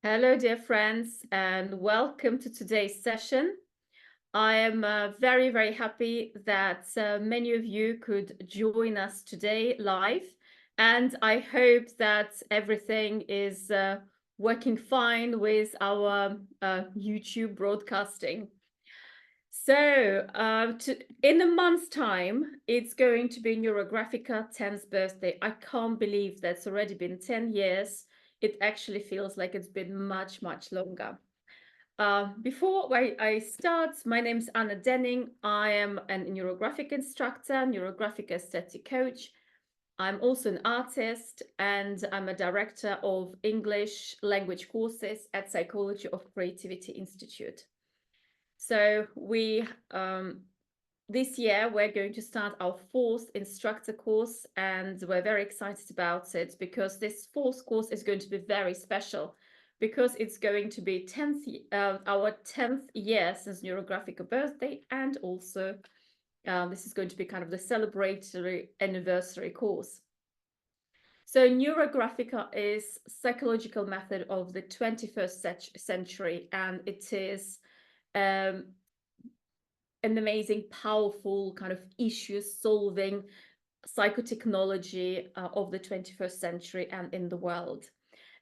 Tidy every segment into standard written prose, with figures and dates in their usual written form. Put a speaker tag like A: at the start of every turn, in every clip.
A: Hello, dear friends, and welcome to today's session. I am very, very happy that many of you could join us today live, and I hope that everything is working fine with our YouTube broadcasting. So, in a month's time, it's going to be NeuroGraphica 10th birthday. I can't believe that's already been 10 years. It actually feels like it's been much, much longer. Before I start, my name is Anna Denning. I am a NeuroGraphic instructor, NeuroGraphic aesthetic coach. I'm also an artist, and I'm a director of English language courses at Psychology of Creativity Institute. So this year we're going to start our fourth instructor course, and we're very excited about it because this fourth course is going to be very special because it's going to be our 10th year since NeuroGraphica birthday, and also this is going to be kind of the celebratory anniversary course. So NeuroGraphica is psychological method of the 21st century, and it is an amazing, powerful kind of issue-solving psychotechnology of the 21st century and in the world.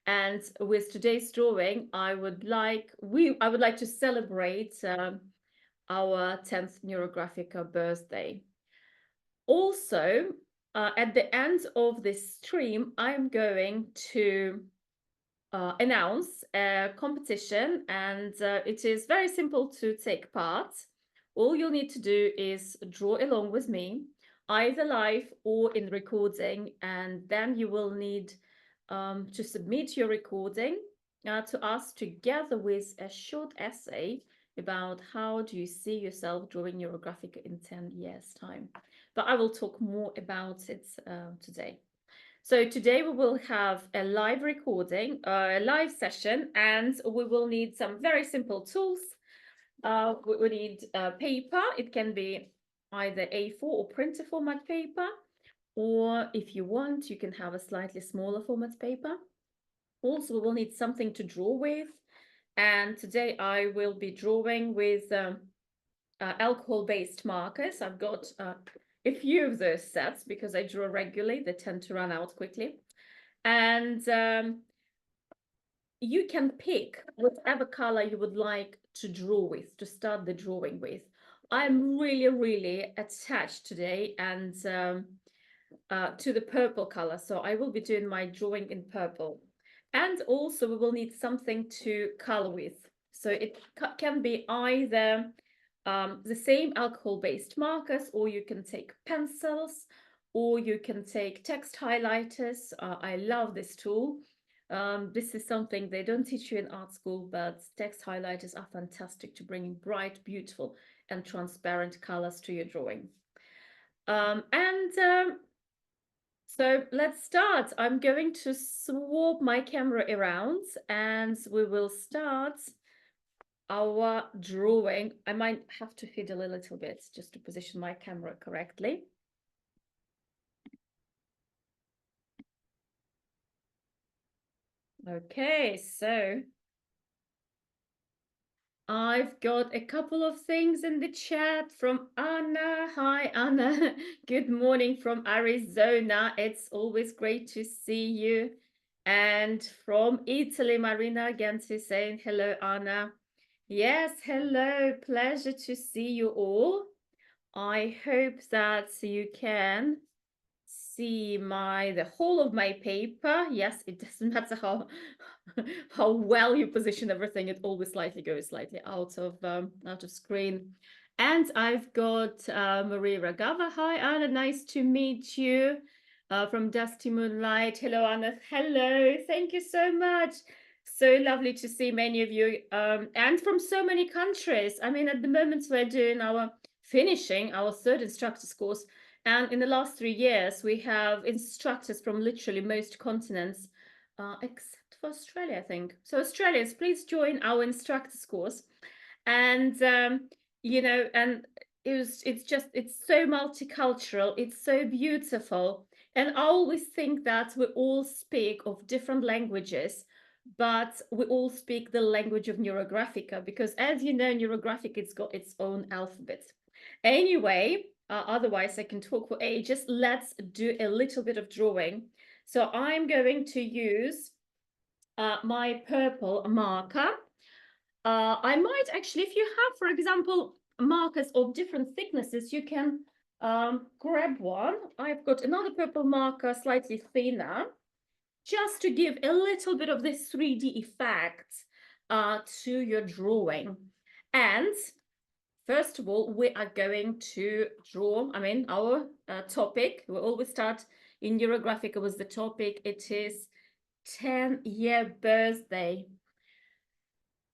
A: And with today's drawing, I would like to celebrate our 10th NeuroGraphica birthday. Also, at the end of this stream, I'm going to announce a competition, and it is very simple to take part. All you'll need to do is draw along with me, either live or in recording, and then you will need to submit your recording to us together with a short essay about how do you see yourself drawing NeuroGraphica in 10 years' time. But I will talk more about it today. So today we will have a live recording, a live session, and we will need some very simple tools. We need paper. It can be either A4 or printer format paper, or if you want, you can have a slightly smaller format paper. Also, we will need something to draw with. And today I will be drawing with alcohol-based markers. I've got a few of those sets because I draw regularly. They tend to run out quickly. And you can pick whatever color you would like to draw with, to start the drawing with. I'm really, really attached today and to the purple color. So I will be doing my drawing in purple. And also we will need something to color with. So it can be either the same alcohol-based markers, or you can take pencils, or you can take text highlighters. I love this tool. This is something they don't teach you in art school, but text highlighters are fantastic to bring bright, beautiful, and transparent colors to your drawing. So let's start. I'm going to swap my camera around, and we will start our drawing. I might have to fiddle a little bit just to position my camera correctly. Okay, so I've got a couple of things in the chat from Anna. Hi, Anna. Good morning from Arizona. It's always great to see you. And from Italy, Marina Ganti saying hello, Anna. Yes, hello. Pleasure to see you all. I hope that you can see the whole of my paper. Yes, it doesn't matter how well you position everything, it always goes slightly out of screen. And I've got Maria Ragava. Hi, Anna, nice to meet you. From Dusty Moonlight. Hello, Anna. Hello, thank you so much. So lovely to see many of you, and from so many countries. I mean, at the moment we're finishing our third instructors course, and in the last 3 years we have instructors from literally most continents, except for Australia, I think. So Australians, please join our instructors course. And you know, and it's so multicultural, it's so beautiful. And I always think that we all speak of different languages, but we all speak the language of NeuroGraphica because, as you know, NeuroGraphica, it's got its own alphabet. Anyway, otherwise I can talk for ages. Let's do a little bit of drawing. So I'm going to use my purple marker. I might actually, if you have, for example, markers of different thicknesses, you can grab one. I've got another purple marker, slightly thinner, just to give a little bit of this 3D effect to your drawing. And first of all, we are going to draw, our topic. We always start in NeuroGraphica with the topic. It is 10-year birthday.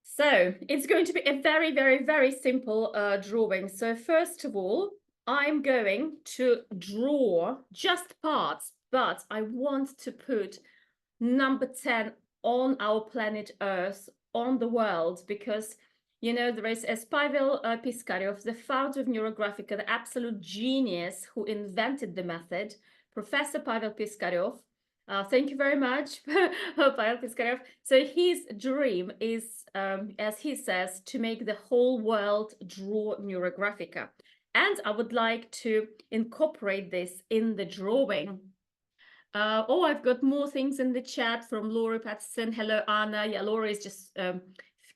A: So it's going to be a very, very, very simple drawing. So first of all, I'm going to draw just parts, but I want to put number 10 on our planet Earth, on the world, because, you know, there is Pavel Piskaryov, the founder of NeuroGraphica, the absolute genius who invented the method, Professor Pavel Piskaryov. Thank you very much, Pavel Piskaryov. So his dream is, as he says, to make the whole world draw NeuroGraphica. And I would like to incorporate this in the drawing. I've got more things in the chat from Laura Patterson. Hello, Anna. Yeah, Laura is just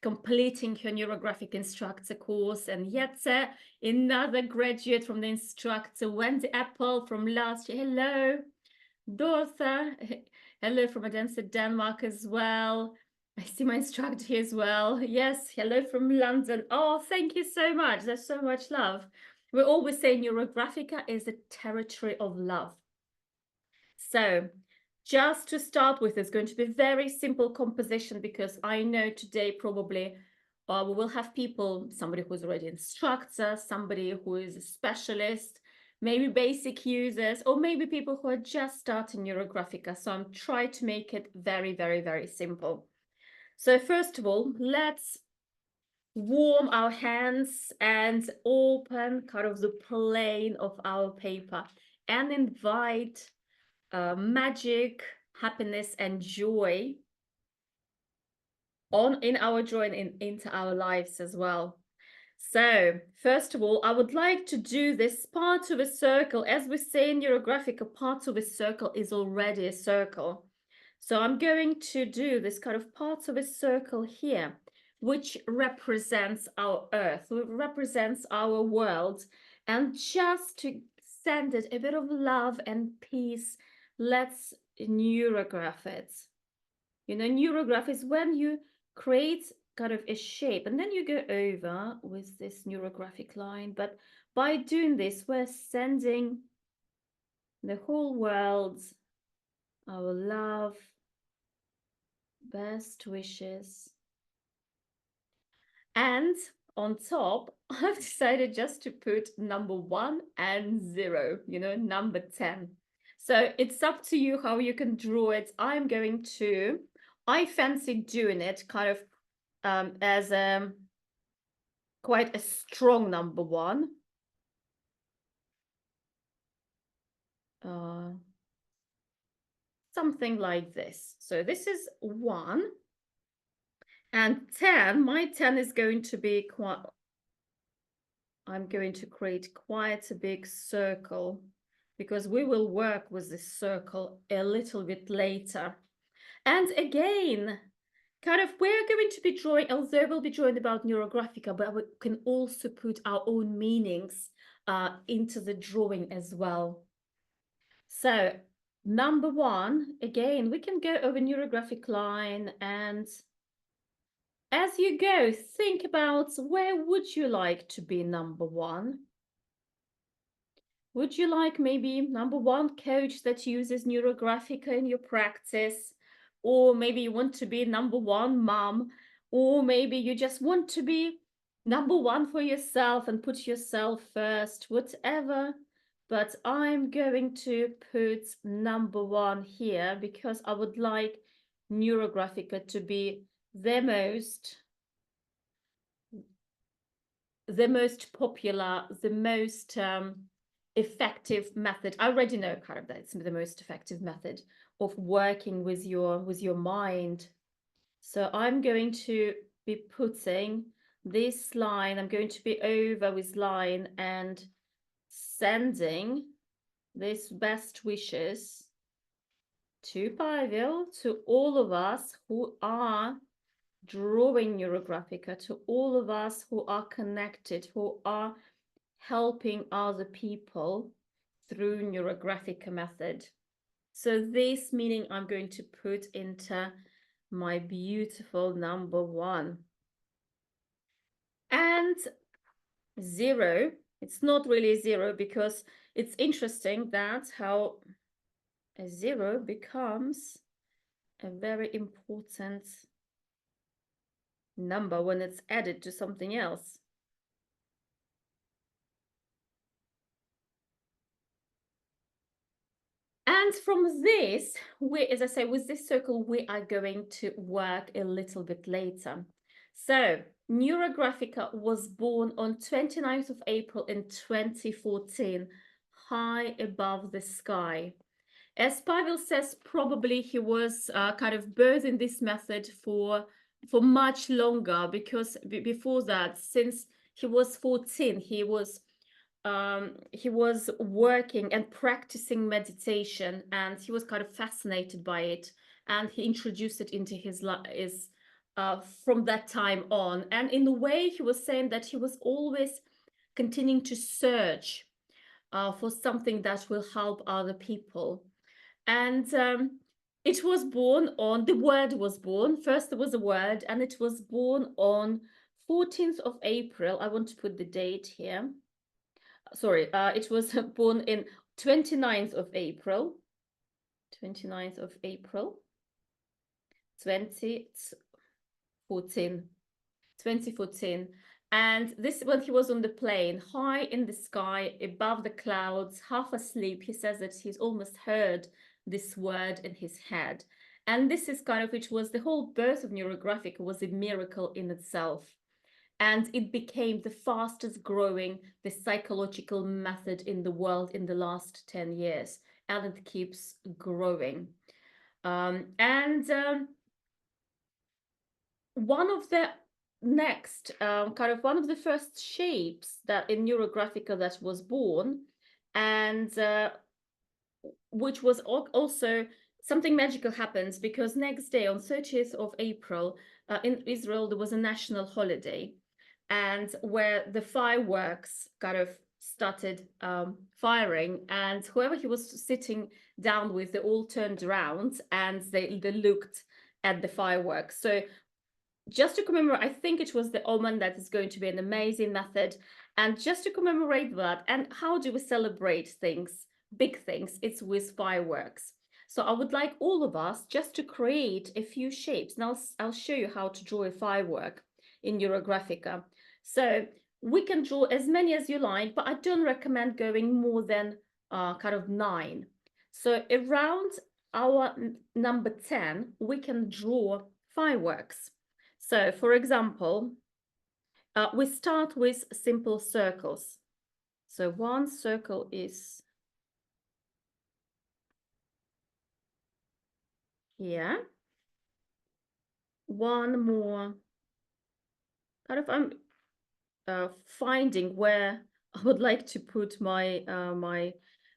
A: completing her NeuroGraphic instructor course. And Jetse, another graduate from the instructor. Wendy Apple from last year. Hello. Dortha. Hello from Odense, Denmark as well. I see my instructor here as well. Yes, hello from London. Oh, thank you so much. There's so much love. We always say NeuroGraphica is a territory of love. So just to start with, it's going to be very simple composition because I know today probably we will have people, somebody who's already an instructor, somebody who is a specialist, maybe basic users, or maybe people who are just starting NeuroGraphica. So I'm trying to make it very, very, very simple. So first of all, let's warm our hands and open kind of the plane of our paper and invite magic, happiness, and joy in our joy and into our lives as well. So first of all, I would like to do this part of a circle. As we say in NeuroGraphica, part of a circle is already a circle. So I'm going to do this kind of part of a circle here, which represents our Earth, represents our world. And just to send it a bit of love and peace, let's neurograph it. You know, neurograph is when you create kind of a shape and then you go over with this neurographic line. But by doing this, we're sending the whole world our love, best wishes. And on top, I've decided just to put number 1 and 0, you know, number 10. So it's up to you how you can draw it. I fancy doing it kind of as quite a strong number 1. Something like this. So this is 1. And 10, my 10 is going to be quite, I'm going to create quite a big circle because we will work with this circle a little bit later. And again, kind of we're going to be drawing, although we'll be drawing about NeuroGraphica, but we can also put our own meanings into the drawing as well. So number 1, again, we can go over NeuroGraphic line, and as you go, think about where would you like to be number 1? Would you like maybe number 1 coach that uses NeuroGraphica in your practice? Or maybe you want to be number 1 mom, or maybe you just want to be number 1 for yourself and put yourself first, whatever. But I'm going to put number 1 here because I would like NeuroGraphica to be the most popular, the most effective method. I already know kind of that it's the most effective method of working with your mind. So I'm going to be putting this line, I'm going to be over with line and sending this best wishes to Pavel, to all of us who are drawing NeuroGraphica, to all of us who are connected, who are helping other people through NeuroGraphica method. So this meaning I'm going to put into my beautiful number 1. And 0, it's not really 0, because it's interesting that how a 0 becomes a very important number when it's added to something else. And from this, as I say, with this circle, we are going to work a little bit later. So NeuroGraphica was born on 29th of April in 2014, high above the sky. As Pavel says, probably he was kind of birthing this method for much longer, because before that, since he was 14, he was working and practicing meditation, and he was kind of fascinated by it, and he introduced it into his life from that time on. And in a way, he was saying that he was always continuing to search for something that will help other people. And it was born on, the word was born, first there was a word, and it was born on 14th of April. I want to put the date here. Sorry, it was born in 29th of April. 29th of April, 2014. 2014. And this, when he was on the plane, high in the sky, above the clouds, half asleep, he says that he's almost heard this word in his head. And this is kind of, which was the whole birth of NeuroGraphica, was a miracle in itself. And it became the fastest growing, the psychological method in the world in the last 10 years. And it keeps growing. One of the next, kind of one of the first shapes that in NeuroGraphica that was born, and which was also something magical happens, because next day on 30th of April in Israel there was a national holiday, and where the fireworks kind of started firing, and whoever he was sitting down with, they all turned around and they looked at the fireworks. So just to commemorate, I think it was the omen that is going to be an amazing method. And just to commemorate that, and how do we celebrate things, big things? It's with fireworks. So I would like all of us just to create a few shapes. Now I'll show you how to draw a firework in NeuroGraphica. So we can draw as many as you like, but I don't recommend going more than kind of 9. So around our number 10, we can draw fireworks. So, for example, we start with simple circles. So one circle is here. One more, kind of, I'm finding where I would like to put my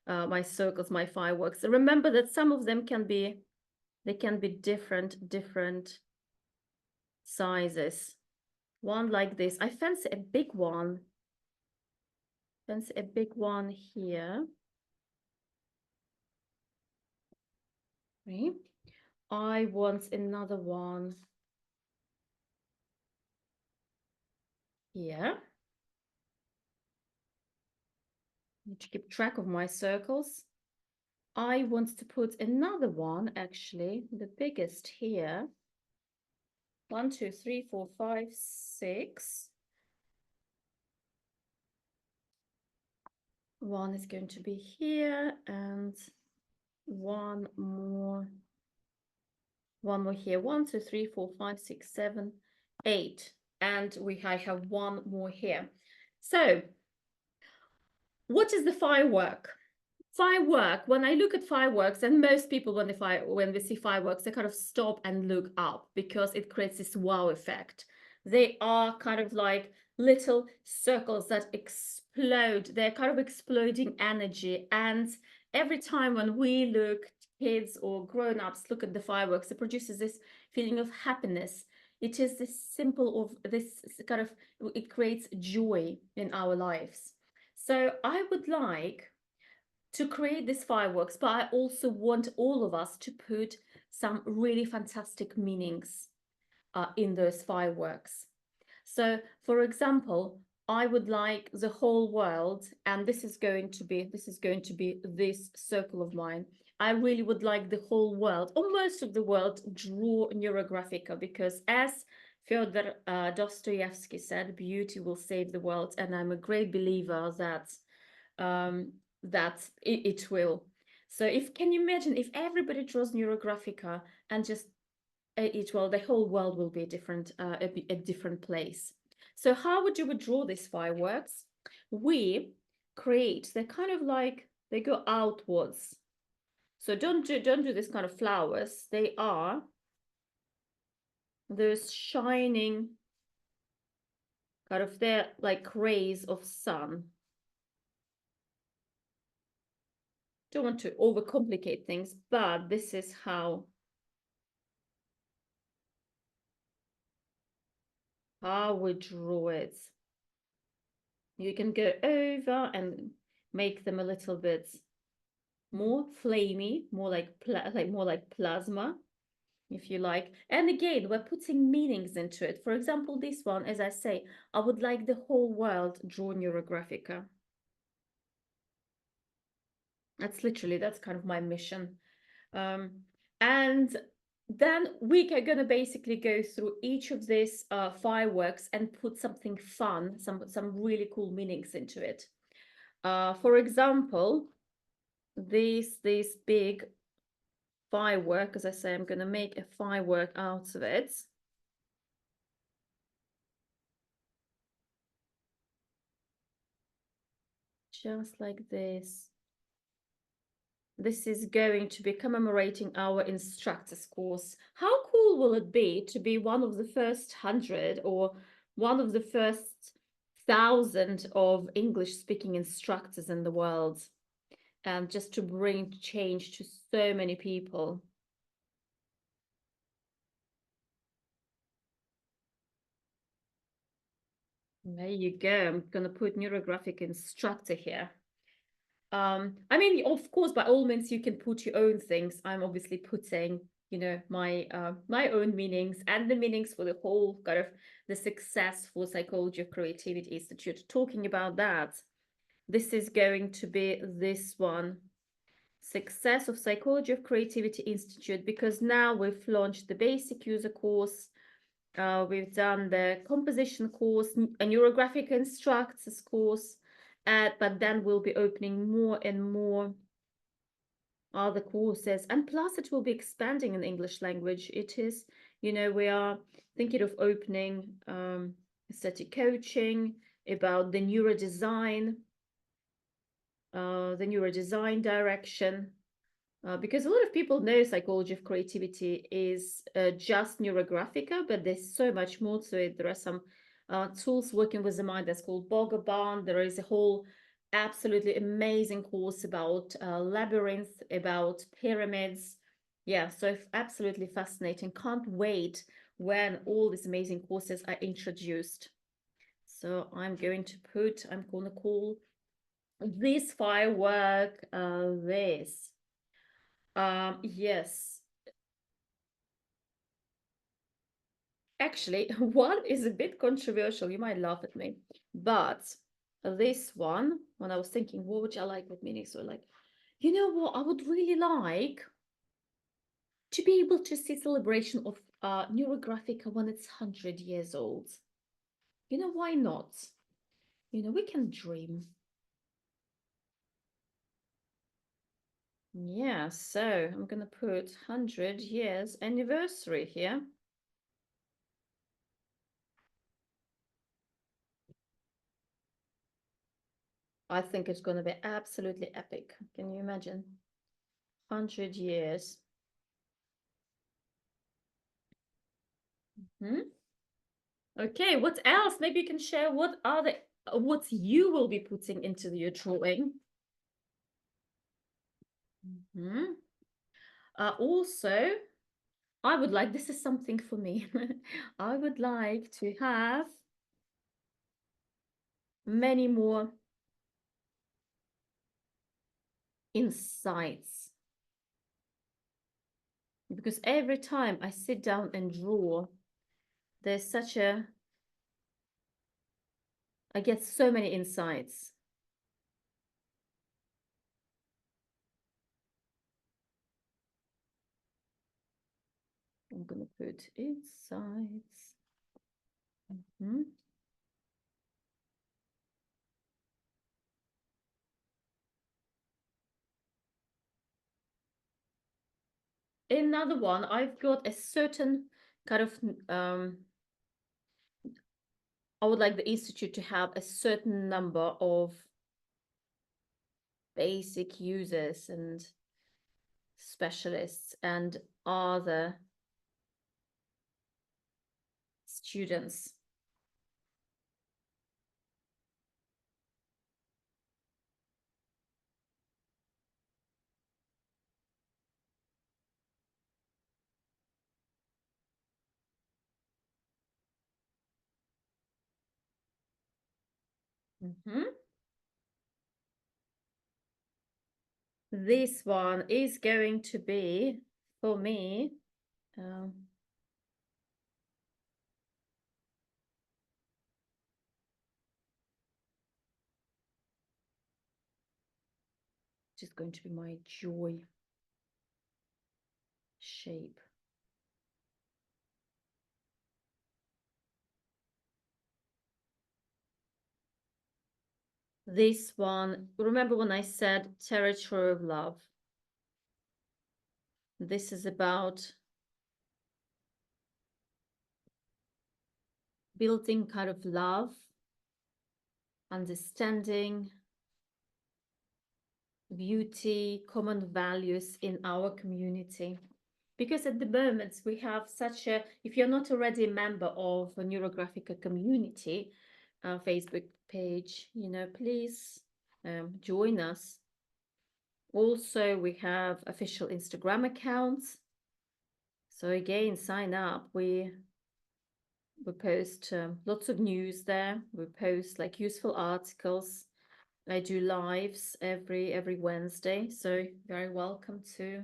A: my circles, my fireworks. And remember that some of them can be, they can be different sizes. One like this. I fancy a big one. Fancy a big one here. Okay. I want another one here. Need to keep track of my circles. I want to put another one, actually, the biggest here. 1, 2, 3, 4, 5, 6. One is going to be here, and one more here. 1, 2, 3, 4, 5, 6, 7, 8. And I have one more here. So what is the firework? Firework. When I look at fireworks, and most people when they see fireworks, they kind of stop and look up because it creates this wow effect. They are kind of like little circles that explode. They're kind of exploding energy. And every time when we look, kids or grown-ups look at the fireworks, it produces this feeling of happiness. It is this simple of this kind of, it creates joy in our lives. So I would like to create these fireworks, but I also want all of us to put some really fantastic meanings in those fireworks. So, for example, I would like the whole world, and this is going to be this circle of mine. I really would like the whole world, or most of the world, draw NeuroGraphica, because as Fyodor Dostoevsky said, beauty will save the world, and I'm a great believer um, that it will. So if can you imagine if everybody draws NeuroGraphica and just it will, the whole world will be a different place. So how would you draw these fireworks? We create, they're kind of like they go outwards. So don't do this kind of flowers. They are those shining kind of, they're like rays of sun. Don't want to overcomplicate things, but this is how we draw it. You can go over and make them a little bit more flamey, more like plasma, if you like. And again, we're putting meanings into it. For example, this one, as I say, I would like the whole world draw NeuroGraphica. That's kind of my mission. And then we are gonna basically go through each of these fireworks and put something fun, some really cool meanings into it. For example, this big firework, as I say, I'm gonna make a firework out of it. Just like this. This is going to be commemorating our instructor's course. How cool will it be to be one of the first 100 or one of the first 1,000 of English speaking instructors in the world, and just to bring change to so many people? There you go. I'm going to put NeuroGraphic instructor here. I mean, of course, by all means, you can put your own things. I'm obviously putting, my own meanings and the meanings for the whole kind of the Successful Psychology of Creativity Institute. Talking about that, this is going to be this one, Success of Psychology of Creativity Institute, because now we've launched the basic user course. We've done the composition course, a NeuroGraphic instructors course, but then we'll be opening more and more other courses, and plus it will be expanding in the English language. It is, we are thinking of opening aesthetic coaching, about the neurodesign direction. Because a lot of people know psychology of creativity is just NeuroGraphica, but there's so much more to it. There are some tools working with the mind that's called Bogoban. There is a whole absolutely amazing course about labyrinth, about pyramids. Yeah, so absolutely fascinating. Can't wait when all these amazing courses are introduced. So I'm going to call this firework this. Yes. Actually, one is a bit controversial. You might laugh at me, but this one, when I was thinking, what would I like with meaning? So, like, you know what? I would really like to be able to see celebration of NeuroGraphica when it's 100 years old. Why not? We can dream. Yeah, so I'm gonna put 100 years anniversary here. I think it's going to be absolutely epic. Can you imagine? 100 years. Hmm? Okay, what else? Maybe you can share what you will be putting into your drawing. Hmm. Also, I would like, this is something for me. I would like to have many more insights, because every time I sit down and draw, there's such a, I get so many insights. I'm gonna put insights. Mhm. Another one, I've got a certain kind of, I would like the institute to have a certain number of basic users and specialists and other students. Mhm. This one is going to be, for me, um, just going to be my joy shape. This one, remember when I said territory of love? This is about building kind of love, understanding, beauty, common values in our community. Because at the moment we have such a, if you're not already a member of a NeuroGraphica community Facebook page, please join us. Also, we have official Instagram accounts. So again, sign up. We post lots of news there. We post like useful articles. I do lives every Wednesday, so very welcome to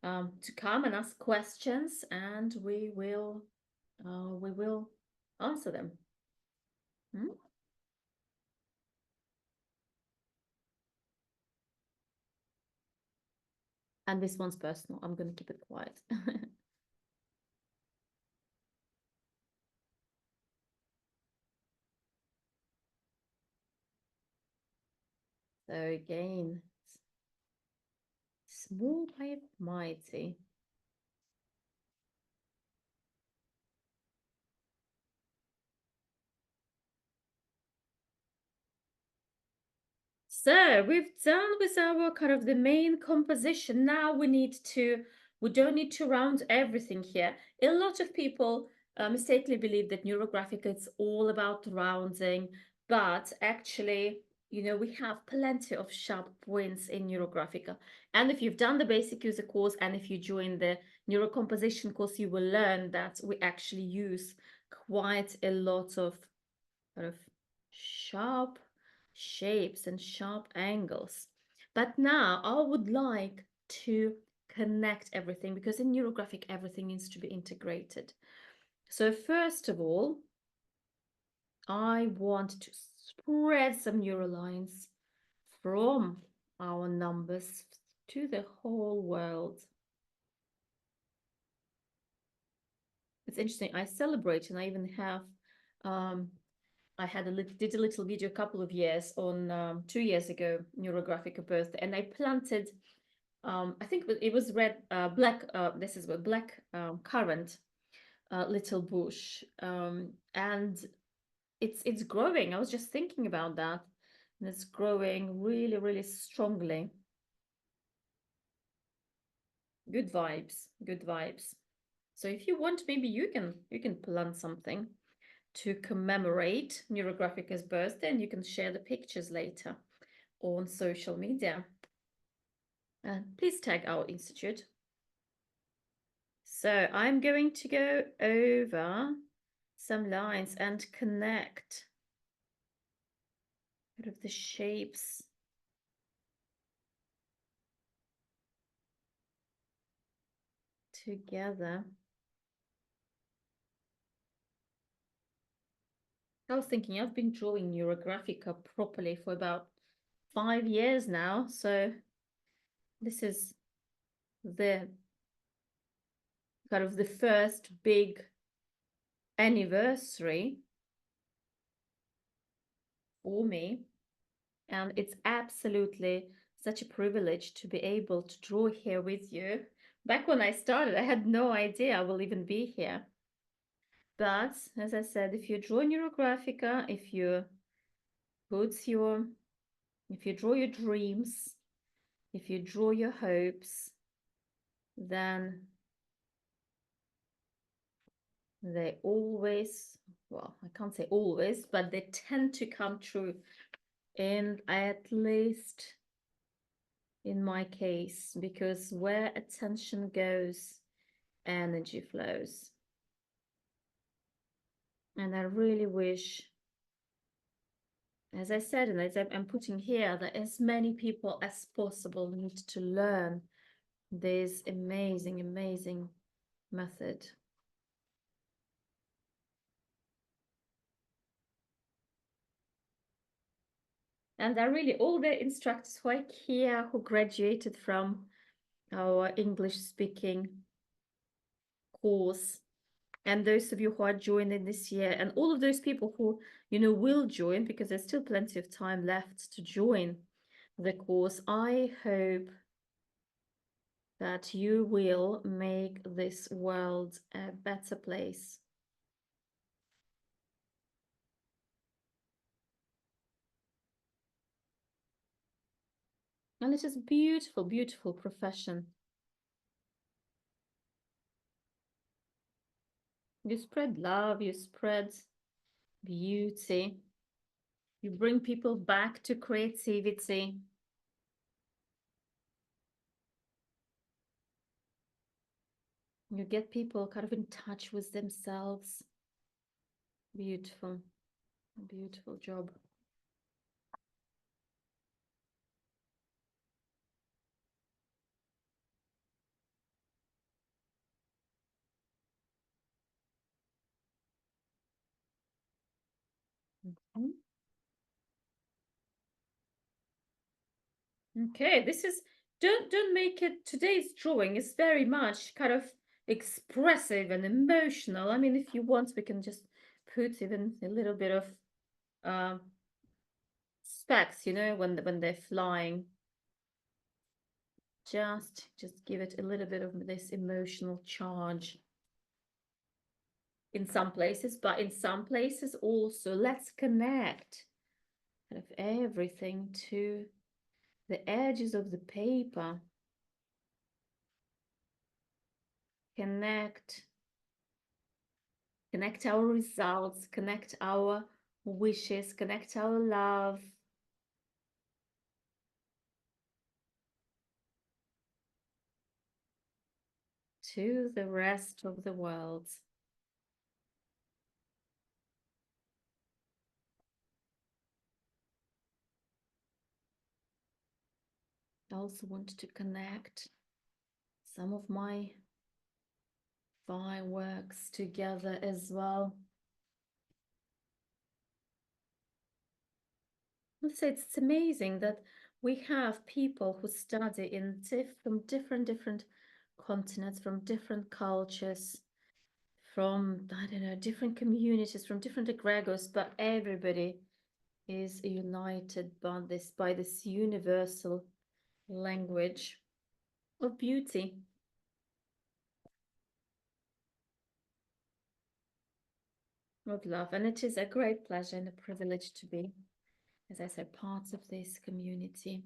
A: come and ask questions, and we will answer them. Hmm? And this one's personal. I'm going to keep it quiet. So again, small by mighty. So we've done with our kind of the main composition. Now we don't need to round everything here. A lot of people mistakenly believe that NeuroGraphica is all about rounding, but actually, we have plenty of sharp points in NeuroGraphica. And if you've done the basic user course and if you join the neurocomposition course, you will learn that we actually use quite a lot of kind of sharp shapes and sharp angles. But now I would like to connect everything, because in neurographic everything needs to be integrated. So first of all, I want to spread some neurolines from our numbers to the whole world. It's interesting. I celebrate, and I even have I did a little video a couple of years on 2 years ago, NeuroGraphica birthday, and I planted, I think it was this is what black currant little bush, and it's growing. I was just thinking about that. And it's growing really, really strongly. Good vibes, good vibes. So if you want, maybe you can plant something to commemorate NeuroGraphica's birthday, and you can share the pictures later on social media. And please tag our institute. So I'm going to go over some lines and connect sort of the shapes together. I was thinking I've been drawing NeuroGraphica properly for about 5 years now, so this is the kind of the first big anniversary for me, and it's absolutely such a privilege to be able to draw here with you. Back when I started, I had no idea I will even be here. But as I said, if you draw NeuroGraphica, put your, if you draw your dreams, if you draw your hopes, then they always, well, I can't say always, but they tend to come true. And at least in my case, because where attention goes, energy flows. And I really wish, as I said, and as I'm putting here, that as many people as possible need to learn this amazing, amazing method. And are really all the instructors who are here, who graduated from our English speaking course, and those of you who are joining this year, and all of those people who, will join, because there's still plenty of time left to join the course. I hope that you will make this world a better place. And it is a beautiful, beautiful profession. You spread love, you spread beauty, you bring people back to creativity. You get people kind of in touch with themselves. Beautiful, beautiful job. Mhm. Okay, this is, don't make it, today's drawing is very much kind of expressive and emotional. I mean, if you want, we can just put even a little bit of specks, when they're flying. Just give it a little bit of this emotional charge in some places, but in some places also let's connect kind of everything to the edges of the paper. Connect our results, connect our wishes, connect our love to the rest of the world. I also want to connect some of my fireworks together as well. Let's say it's amazing that we have people who study from different continents, from different cultures, from, I don't know, different communities, from different egregors, but everybody is united by this universal language of beauty. Of love. And it is a great pleasure and a privilege to be as I said, part of this community.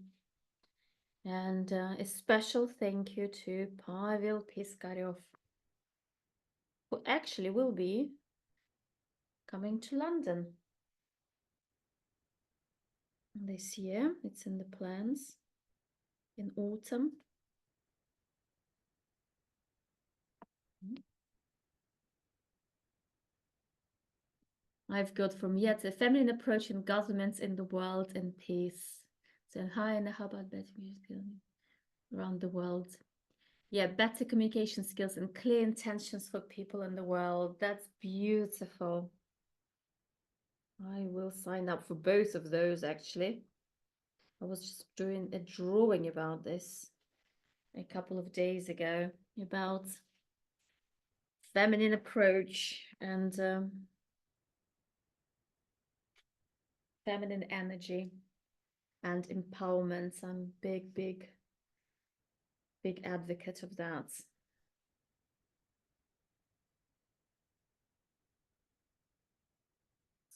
A: And a special thank you to Pavel Piskaryov, who actually will be coming to London this year. It's in the plans in autumn. I've got from yet a feminine approach in governments in the world and peace. So hi, and how about better music around the world? Yeah, better communication skills and clear intentions for people in the world. That's beautiful. I will sign up for both of those, actually. I was just doing a drawing about this a couple of days ago, about feminine approach and feminine energy and empowerment. I'm big advocate of that.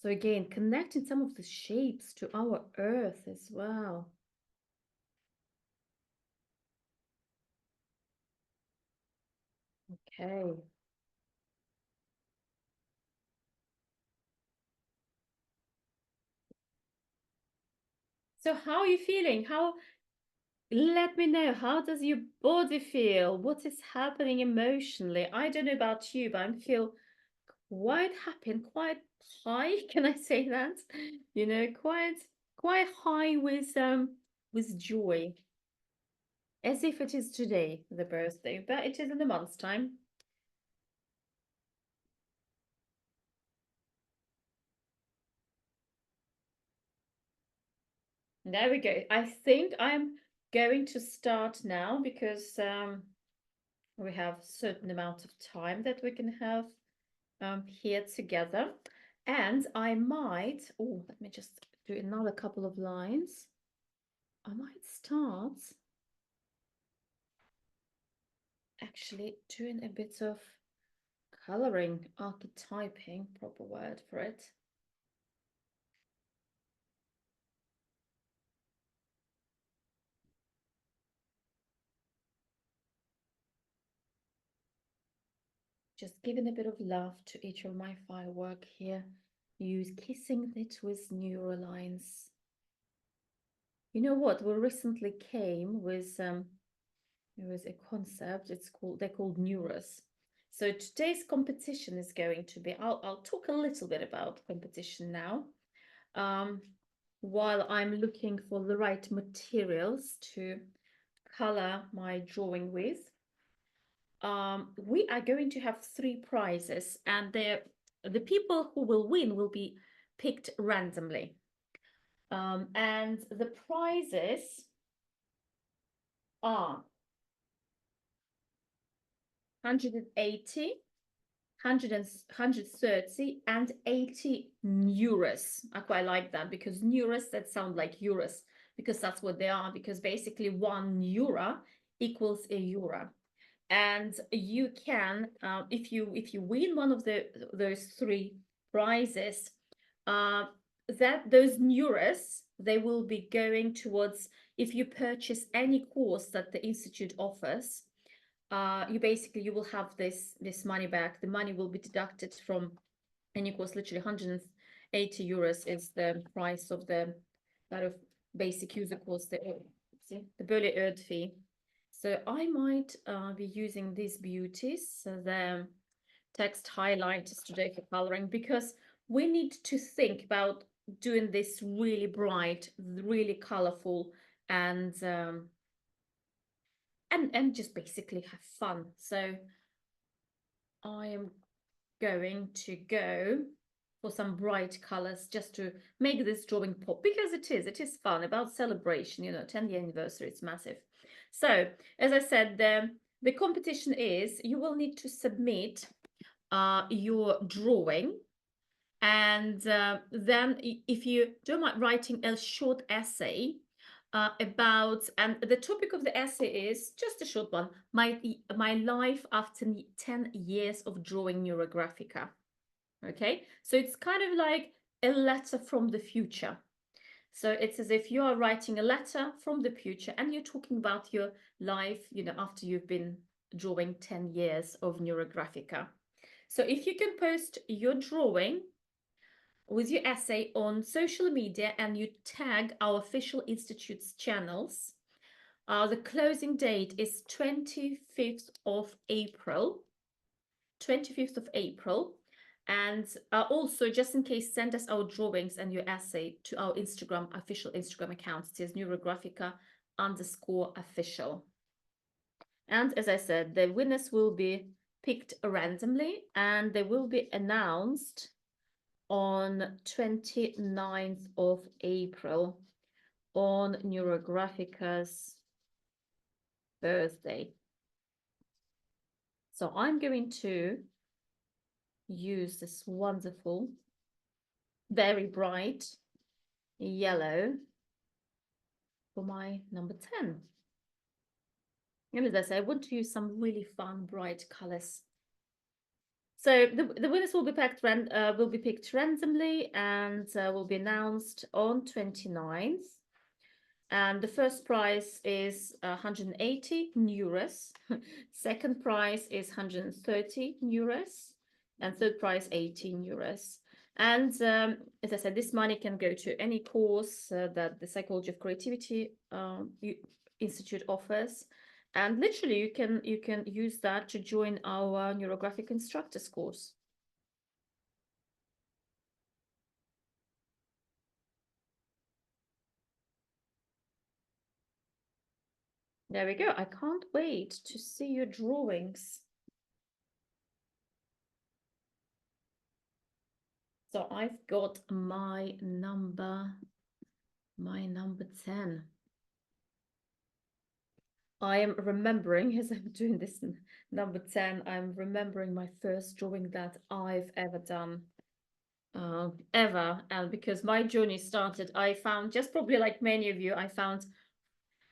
A: So again, connecting some of the shapes to our earth as well. Okay. So how are you feeling? Let me know, how does your body feel? What is happening emotionally? I don't know about you, but I feel quite happy and quite high. Can I say that? You know, quite high with joy. As if it is today, the birthday, but it is in a month's time. There we go. I think I'm going to start now because we have a certain amount of time that we can have here together. And I might, oh, let me just do another couple of lines. I might start actually doing a bit of coloring, archetyping, proper word for it. Just giving a bit of love to each of my firework here. Use kissing it with neuralines. You know what? We recently came with there was a concept. They're called neuros. So today's competition is going to be. I'll talk a little bit about competition now, while I'm looking for the right materials to color my drawing with. We are going to have 3 prizes, and the people who will win will be picked randomly. And the prizes are 180, 130, and 80 euros. I quite like that because euros, that sound like euros, because that's what they are, because basically 1 euro equals a euro. And you can, if you win one of those 3 prizes, those euros, they will be going towards, if you purchase any course that the institute offers, you will have this money back. The money will be deducted from any course. Literally 180 euros is the price of the kind of basic user course, the Böyle Öd fee. So I might be using these beauties, the text highlighters today for coloring, because we need to think about doing this really bright, really colorful, and just basically have fun. So I am going to go for some bright colors just to make this drawing pop, because it is fun, about celebration, you know, 10-year anniversary, it's massive. So as I said, the competition is, you will need to submit your drawing, and then if you don't mind writing a short essay about, and the topic of the essay is just a short one, my life after 10 years of drawing NeuroGraphica. Okay, so it's kind of like a letter from the future. So it's as if you are writing a letter from the future and you're talking about your life, after you've been drawing 10 years of NeuroGraphica. So if you can post your drawing with your essay on social media and you tag our official institute's channels, the closing date is 25th of April. 25th of April. And also, just in case, send us our drawings and your essay to our official Instagram account. It is NeuroGraphica_official. And as I said, the winners will be picked randomly and they will be announced on 29th of April on NeuroGraphica's birthday. So I'm going to use this wonderful, very bright yellow for my number 10. And as I say, I want to use some really fun, bright colors. So the winners will be picked randomly and will be announced on 29th. And the first prize is 180 euros. Second prize is 130 euros. And third prize, 18 euros. And as I said, this money can go to any course that the Psychology of Creativity Institute offers. And literally, you can use that to join our NeuroGraphic Instructors course. There we go. I can't wait to see your drawings. So I've got my number 10. I am remembering, as I'm doing this number 10, I'm remembering my first drawing that I've ever done. And because my journey started, I found, just probably like many of you, I found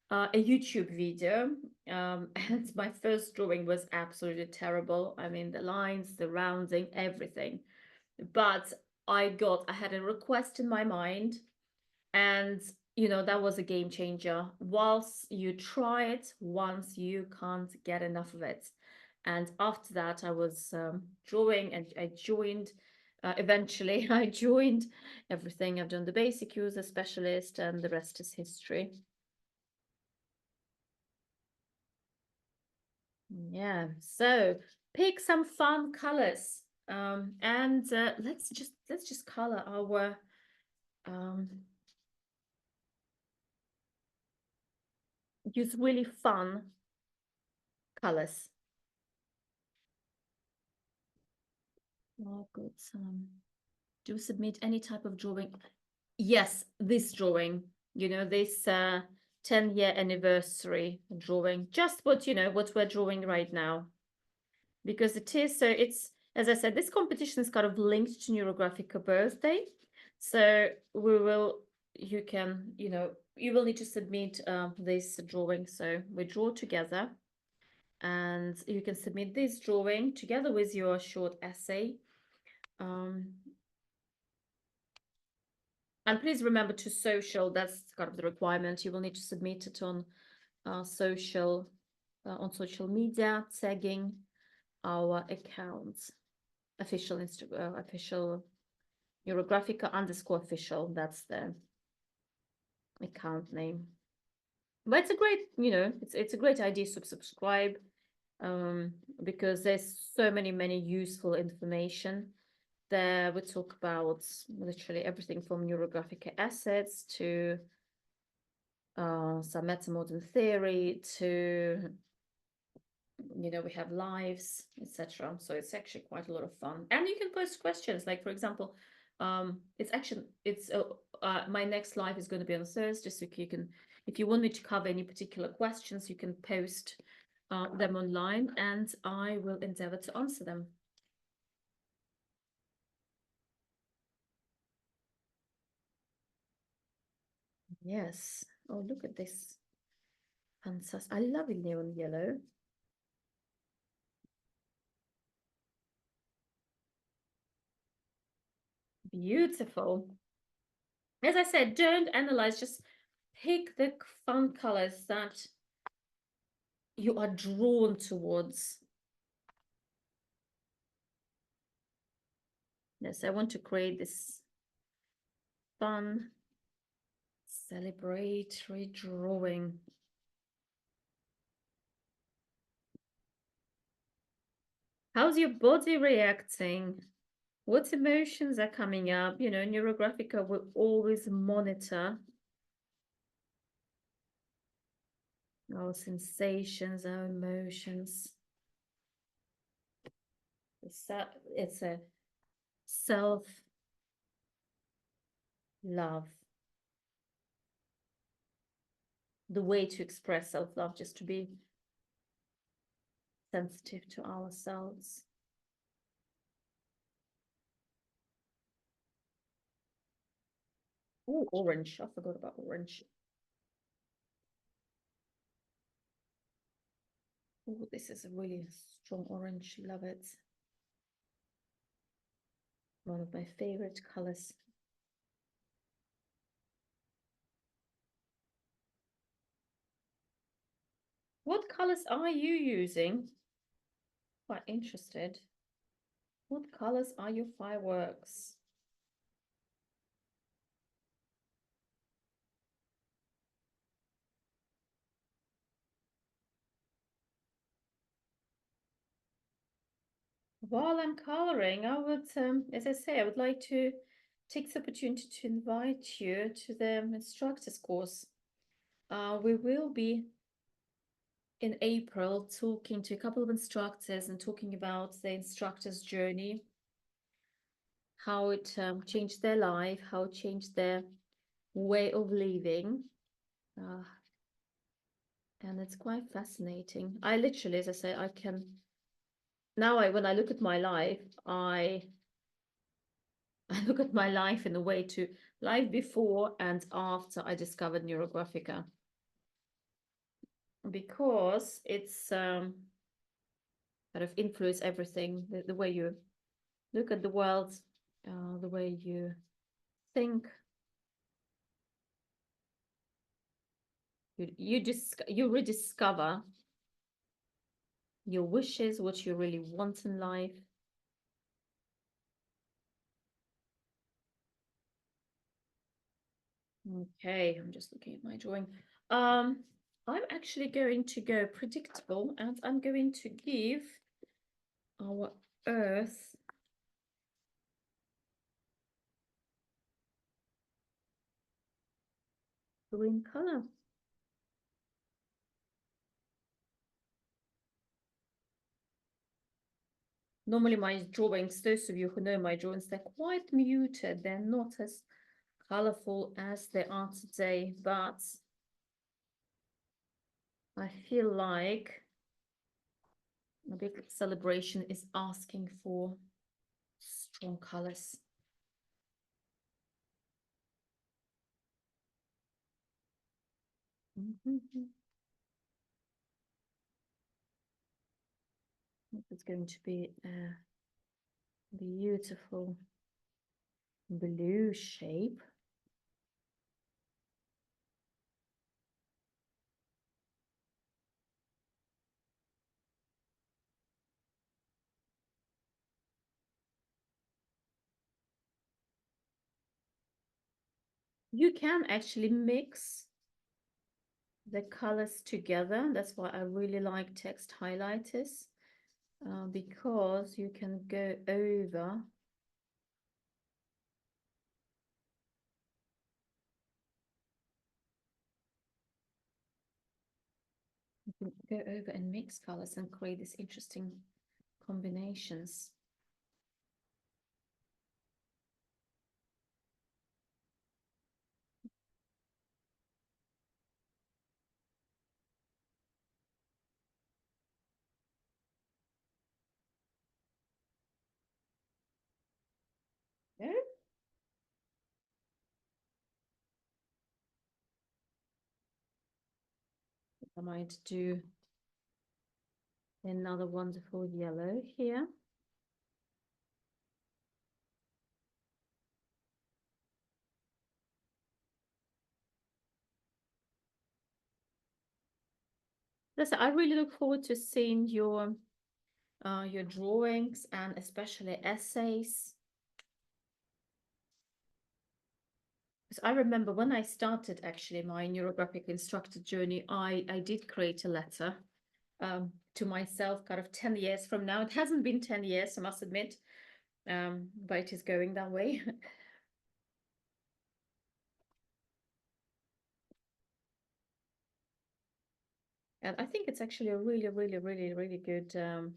A: a YouTube video, and my first drawing was absolutely terrible. I mean, the lines, the rounding, everything. But I had a request in my mind, and that was a game changer. Whilst you try it once, you can't get enough of it. And after that, I was drawing, and I joined. Eventually, I joined everything. I've done the basic user specialist, and the rest is history. Yeah, so pick some fun colors, and let's just color our use really fun colors. Oh, good. Do submit any type of drawing. Yes, this drawing. This 10-year anniversary drawing. Just what we're drawing right now. Because it is, so it's, as I said, this competition is kind of linked to NeuroGraphica birthday. So you will need to submit this drawing. So we draw together and you can submit this drawing together with your short essay. And please remember to social, that's kind of the requirement. You will need to submit it on social media, tagging our accounts, official NeuroGraphica_official. That's the account name. But it's a great, it's a great idea to subscribe, because there's so many useful information there. We talk about literally everything from NeuroGraphica assets to some meta-modern theory to we have lives, etc. So it's actually quite a lot of fun, and you can post questions. Like, for example, it's my next live is going to be on Thursday, so you can, if you want me to cover any particular questions, you can post them online and I will endeavor to answer them. Yes. Oh, look at this. Fantastic. I love neon yellow. Beautiful. As I said, don't analyze, just pick the fun colors that you are drawn towards. Yes, I want to create this fun celebratory drawing. How's your body reacting? What emotions are coming up? You know, NeuroGraphica will always monitor our sensations, our emotions. It's a self-love, the way to express self-love, just to be sensitive to ourselves. Oh, orange. I forgot about orange. Oh, this is a really strong orange. Love it. One of my favorite colors. What colors are you using? Quite interested. What colors are your fireworks? While I'm coloring, I would, as I say, I would like to take the opportunity to invite you to the instructors course. We will be in April talking to a couple of instructors and talking about the instructor's journey, how it changed their life, how it changed their way of living. And it's quite fascinating. I literally, as I say, I can now when I look at my life, I look at my life in a way to life before and after I discovered NeuroGraphica, because it's kind of influence everything, the way you look at the world, the way you think. You rediscover your wishes, what you really want in life. Okay, I'm just looking at my drawing. I'm actually going to go predictable, and I'm going to give our Earth green color. Normally my drawings, those of you who know my drawings, they're quite muted. They're not as colorful as they are today, but I feel like a big celebration is asking for strong colors. It's going to be a beautiful blue shape. You can actually mix the colors together. That's why I really like text highlighters, because you can go over and mix colors and create these interesting combinations. Yeah. I might do another wonderful yellow here. Listen, I really look forward to seeing your drawings and especially essays. Because I remember when I started actually my neurographic instructor journey, I did create a letter to myself kind of 10 years from now. It hasn't been 10 years, I must admit, but it is going that way. And I think it's actually a really, really, really, really good and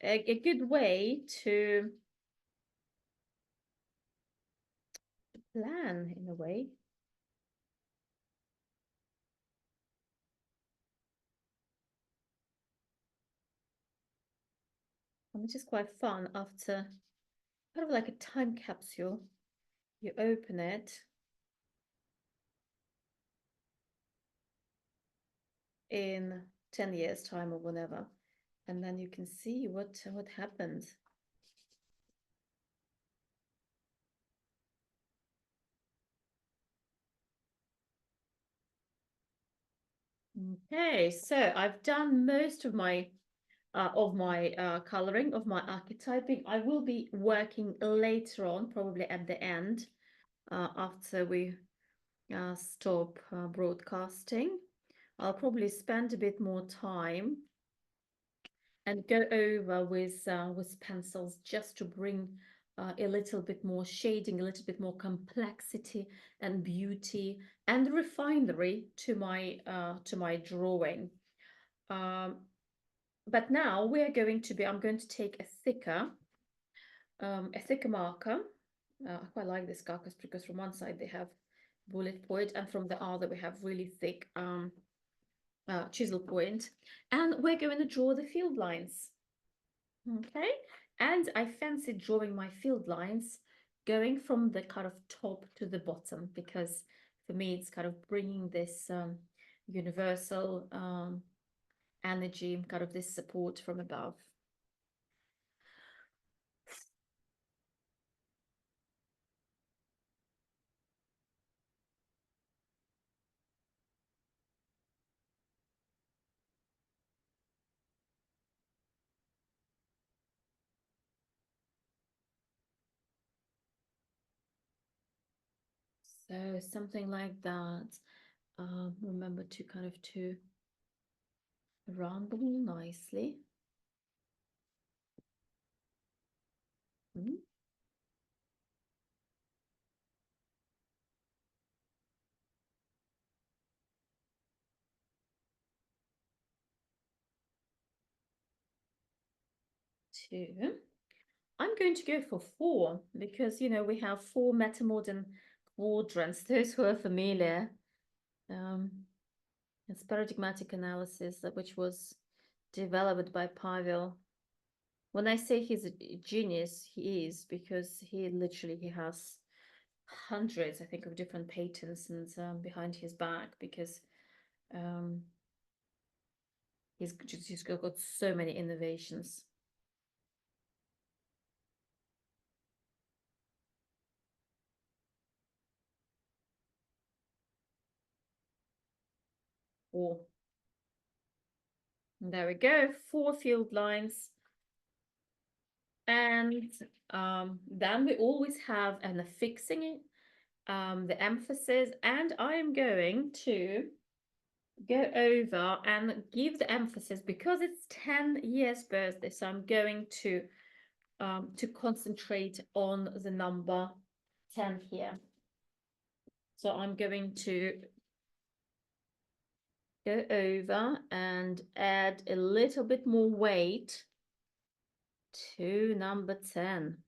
A: a good way to plan in a way. And which is quite fun after kind of like a time capsule. You open it in 10 years time or whatever, and then you can see what happened. Okay, so I've done most of my coloring of my archetyping. I will be working later on, probably at the end, after we stop broadcasting. I'll probably spend a bit more time and go over with pencils just to bring a little bit more shading, a little bit more complexity and beauty and refinery to my drawing. Um, but now I'm going to take a thicker marker. I quite like this carcass because from one side they have bullet point and from the other we have really thick chisel point. And we're going to draw the field lines. Okay, and I fancy drawing my field lines going from the kind of top to the bottom because for me it's kind of bringing this universal energy, kind of this support from above. So something like that. Remember to kind of to round them nicely. Mm. 2. I'm going to go for 4 because we have 4 metamodern quadrants. Those who are familiar, um, it's paradigmatic analysis which was developed by Pavel. When I say he's a genius, he is because he has hundreds, I think, of different patents and behind his back because um, he's got so many innovations. Oh, there we go, 4 field lines. And then we always have an affixing, the emphasis, and I am going to go over and give the emphasis because it's 10 years birthday. So I'm going to concentrate on the number 10 here. So I'm going to go over and add a little bit more weight to number 10.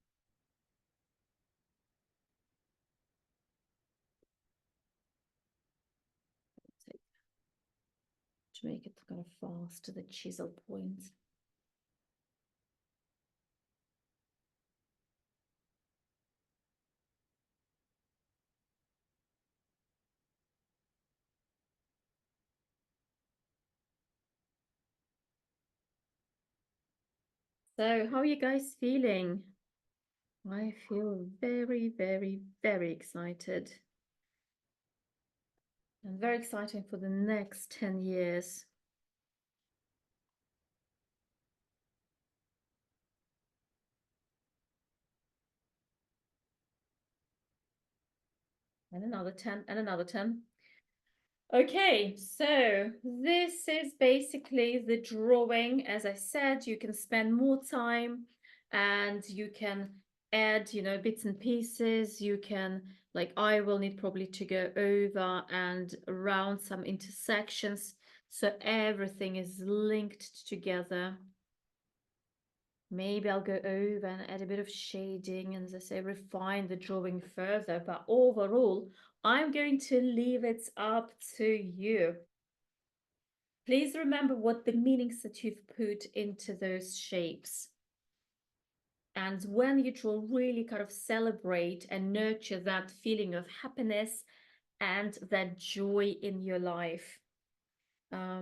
A: To make it kind of fast to the chisel point. So how are you guys feeling? I feel very, very, very excited. And very exciting for the next 10 years. And another 10, and another 10. Okay, so this is basically the drawing. As I said, you can spend more time and you can add, bits and pieces. You can, like, I will need probably to go over and around some intersections. So everything is linked together. Maybe I'll go over and add a bit of shading and, as I say, refine the drawing further. But overall, I'm going to leave it up to you. Please remember what the meanings that you've put into those shapes. And when you draw, really kind of celebrate and nurture that feeling of happiness and that joy in your life.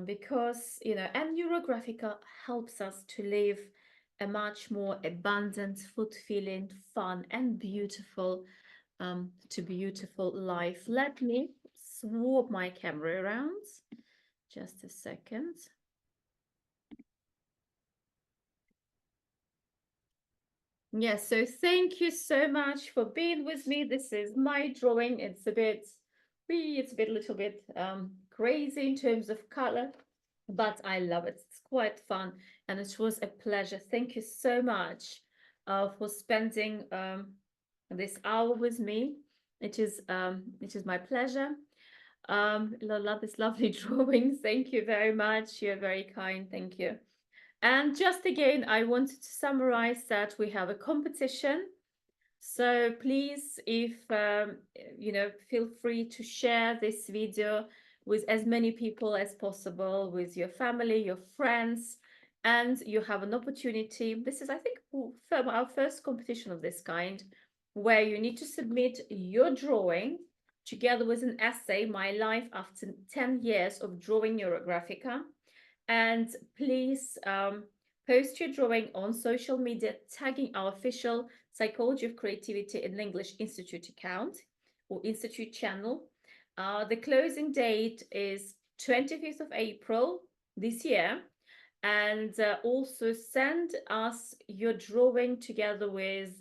A: Because, and NeuroGraphica helps us to live a much more abundant, fulfilling, fun, and beautiful life. Let me swap my camera around. Just a second. Yes, so thank you so much for being with me. This is my drawing. It's a little bit crazy in terms of color, but I love it. It's quite fun, and it was a pleasure. Thank you so much for spending this hour with me. It is my pleasure. Love this lovely drawing. Thank you very much. You're very kind. Thank you. And just again, I wanted to summarize that we have a competition. So please, if feel free to share this video with as many people as possible, with your family, your friends, and you have an opportunity. This is, I think, our first competition of this kind, where you need to submit your drawing together with an essay, My Life After 10 Years of Drawing NeuroGraphica. And please post your drawing on social media, tagging our official Psychology of Creativity in English Institute account or Institute channel. The closing date is 25th of April this year. And also send us your drawing together with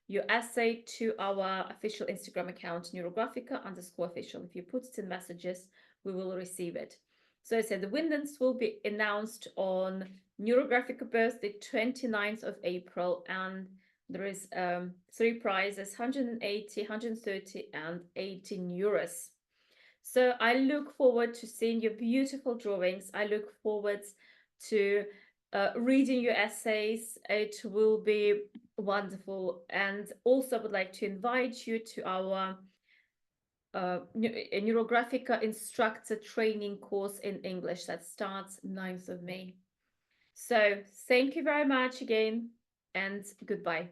A: your essay to our official Instagram account, NeuroGraphica_official. If you put it in messages, we will receive it. So I said the winners will be announced on NeuroGraphica birthday, 29th of April, and there is 3 prizes, 180, 130, and 18 euros. So I look forward to seeing your beautiful drawings. I look forward to reading your essays. It will be wonderful. And also I would like to invite you to our NeuroGraphica instructor training course in English that starts 9th of May. So thank you very much again, and goodbye.